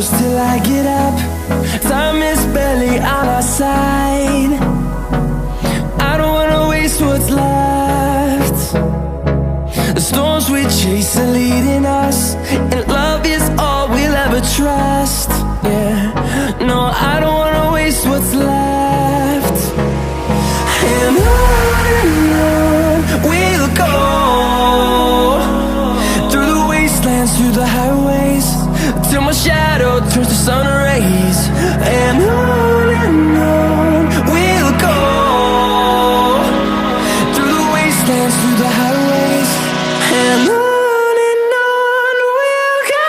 close till I get up. Time is barely on our side. I don't wanna waste what's left. The storms we chase are leading us, and love is all we'll ever trust. Yeah, no, I don't wanna waste what's left. And on we'll go, through the wastelands, through the highways, till my shadow turns to sun rays. And on we'll go, through the wastelands, through the highways, and on we'll go.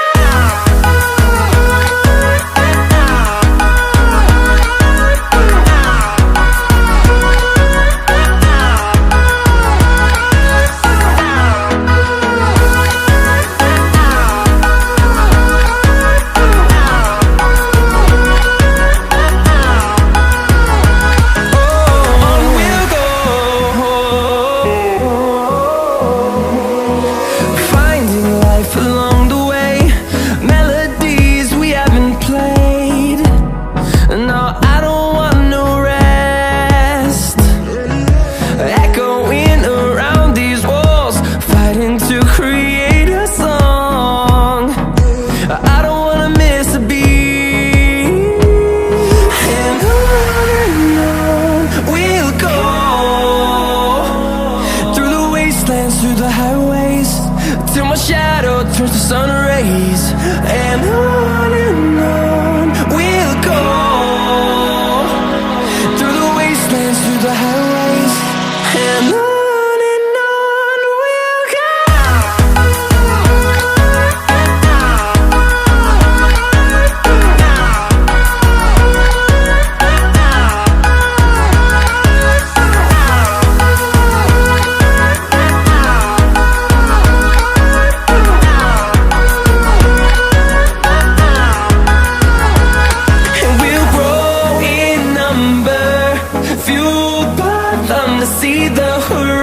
Through the highways, till my shadow turns to sun rays. And on we'll go, through the wastelands, through the highways, and on we'll go. See the horizon.